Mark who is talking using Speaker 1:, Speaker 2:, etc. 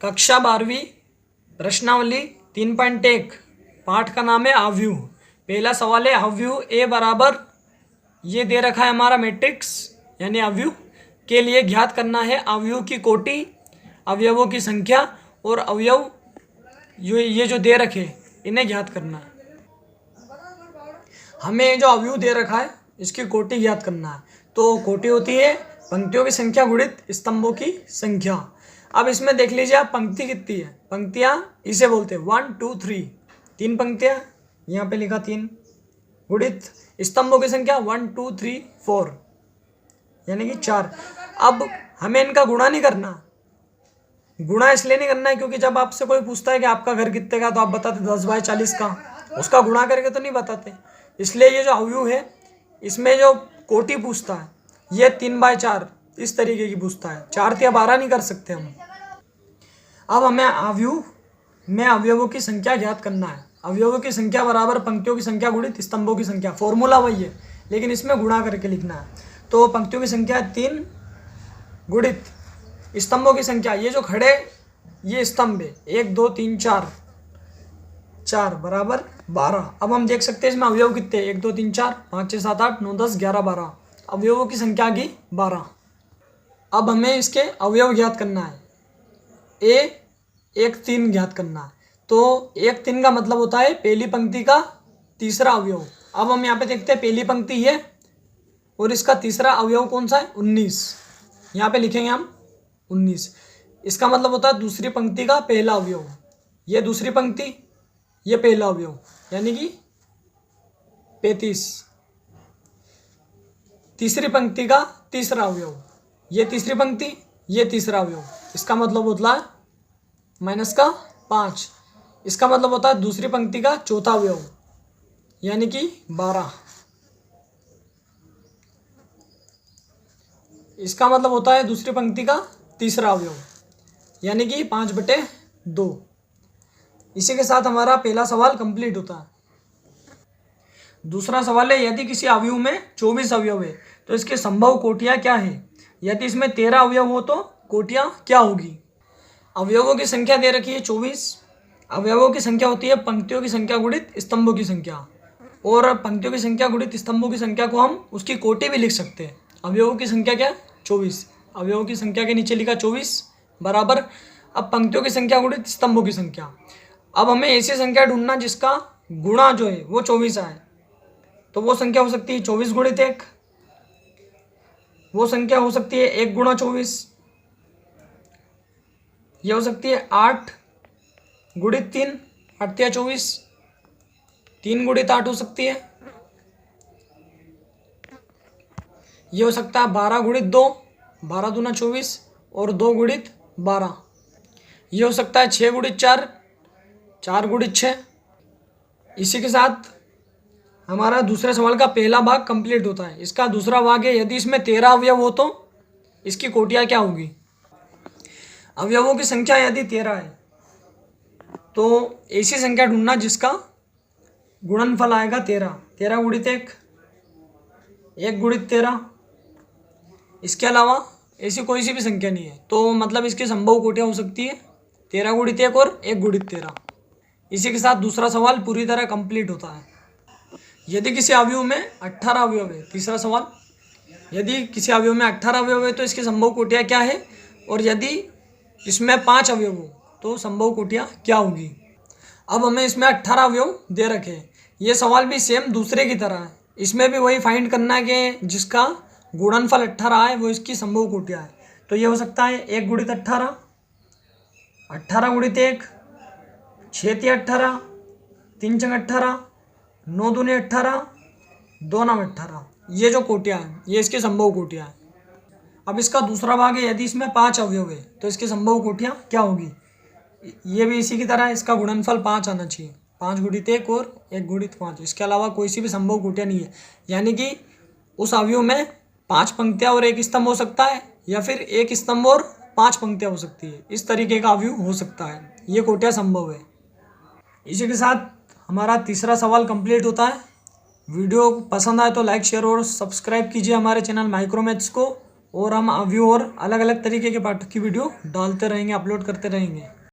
Speaker 1: कक्षा 12वीं प्रश्नावली 3.1 पाठ का नाम है अवयव। पहला सवाल है अवयव ए बराबर, ये दे रखा है हमारा मैट्रिक्स यानी अवयव के लिए ज्ञात करना है अवयव की कोटि, अवयवों की संख्या और अवयव ये जो दे रखे इन्हें ज्ञात करना है। हमें जो अवयव दे रखा है इसकी कोटि ज्ञात करना है। तो कोटि होती है पंक्तियों की संख्या गुणित स्तंभों की संख्या। अब इसमें देख लीजिए आप पंक्ति कितनी है, पंक्तियां इसे बोलते हैं 1 2 3, 3 पंक्तियां यहाँ पे लिखा 3 गुणित स्तंभों की संख्या 1 2 3 4 यानी कि 4। अब हमें इनका गुणा नहीं करना, गुणा इसलिए नहीं करना है क्योंकि जब आपसे कोई पूछता है कि आपका घर कितने का तो आप बताते 10/40 का, उसका गुणा करके तो नहीं बताते। इसलिए ये जो अवयव है इसमें जो कोटि पूछता है ये 3/4 इस तरीके की पूछता है, 4 या 12 नहीं कर सकते हम। अब हमें अवयव में अवयवों की संख्या ज्ञात करना है। अवयवों की संख्या बराबर पंक्तियों की संख्या गुणित स्तंभों की संख्या, फॉर्मूला वही है लेकिन इसमें गुणा करके लिखना है। तो पंक्तियों की संख्या 3 गुणित स्तंभों की संख्या, ये जो खड़े ये स्तंभ है 1 2 3 4 बराबर 12। अब हम देख सकते हैं इसमें अवयव कितने, 1 2 3 4 5 6 7 8 9 10 11 12, अवयवों की संख्या आ गई 12। अब हमें इसके अवयव ज्ञात करना है, ए 1 3 ज्ञात करना है। तो 1 3 का मतलब होता है पहली पंक्ति का तीसरा अवयव। अब हम यहाँ पे देखते हैं पहली पंक्ति है और इसका तीसरा अवयव कौन सा है 19, यहाँ पे लिखेंगे हम 19। इसका मतलब होता है दूसरी पंक्ति का पहला अवयव, ये दूसरी पंक्ति ये पहला अवयव यानी कि 35। तीसरी पंक्ति का तीसरा अवयव, ये तीसरी पंक्ति ये तीसरा अवयव, इसका मतलब होता है -5। इसका मतलब होता है दूसरी पंक्ति का चौथा अवयव यानी कि 12। इसका मतलब होता है दूसरी पंक्ति का तीसरा अवयव यानी कि 5/2। इसी के साथ हमारा पहला सवाल कंप्लीट होता है। दूसरा सवाल है यदि किसी अवयव में 24 अवयव है तो इसके संभव कोटियां क्या है। यदि इसमें 13 अवयव हो तो कोटियां क्या होगी। अवयवों की संख्या दे रखी है 24। अवयवों की संख्या होती है पंक्तियों की संख्या गुणित स्तंभों की संख्या, और पंक्तियों की संख्या गुणित स्तंभों की संख्या को हम उसकी कोटि भी लिख सकते हैं। अवयवों की संख्या क्या 24, अवयवों की संख्या के नीचे लिखा 24 बराबर, अब पंक्तियों की संख्या गुणित स्तंभों की संख्या। अब हमें ऐसी संख्या ढूंढना जिसका गुणा जो है वो 24 आए, तो वो संख्या हो सकती है 24 गुणित 1, वो संख्या हो सकती है 1 गुणा 24, ये हो सकती है 8 गुणित 3 8 या 24, 3 गुणित 8 हो सकती है, ये हो सकता है 12 गुणित 2 12 दूना 24 और 2 गुणित 12, ये हो सकता है 6 गुणित 4 4 गुणित 6। इसी के साथ हमारा दूसरे सवाल का पहला भाग कंप्लीट होता है। इसका दूसरा भाग है यदि इसमें 13 अवयव हो तो इसकी कोटियां क्या होगी। अवयवों की संख्या यदि 13 है तो ऐसी संख्या ढूंढना जिसका गुणनफल आएगा 13, 13 गुणित 1 1 गुणित 13। इसके अलावा ऐसी कोई सी भी संख्या नहीं है, तो मतलब इसकी संभव कोटियां हो सकती है 13 गुणित 1 और 1 गुणित 13। इसी के साथ दूसरा सवाल पूरी तरह कंप्लीट होता है। यदि किसी अवयव में 18 अवयव है, तीसरा सवाल, यदि किसी अवयव में 18 अवयव है तो इसकी संभव कोटियां क्या है, और यदि इसमें 5 अवयव हो तो संभव कोटियां क्या होगी। अब हमें इसमें 18 अवयव दे रखे हैं। ये सवाल भी सेम दूसरे की तरह है, इसमें भी वही फाइंड करना है कि जिसका गुणनफल 18 है वो इसकी संभव कोटियां है। तो ये हो सकता है 1 गुणित 18 18 गुणित 1 6 × 18 3 × 18 9 दूनी 18 2 9 18, ये जो कोटियां हैं ये इसकी संभव कोटियां हैं। अब इसका दूसरा भाग है यदि इसमें 5 अवयव है तो इसकी संभव कोटियां क्या होगी। ये भी इसी की तरह है, इसका गुणनफल 5 आना चाहिए, 5 गुणित 1 और 1 गुणित 5। इसके अलावा कोई सी भी संभव कोटियां नहीं है, यानी कि उस अवयव में 5 पंक्तियां और 1 स्तंभ हो सकता है या फिर 1 स्तंभ और 5 पंक्तियां हो सकती है। इस तरीके का अवयव हो सकता है, ये कोटियां संभव है। इसी के साथ हमारा तीसरा सवाल कंप्लीट होता है। वीडियो पसंद आए तो लाइक शेयर और सब्सक्राइब कीजिए हमारे चैनल माइक्रोमैथ्स को। और हम अभी और अलग अलग तरीके के पाठों की वीडियो डालते रहेंगे, अपलोड करते रहेंगे।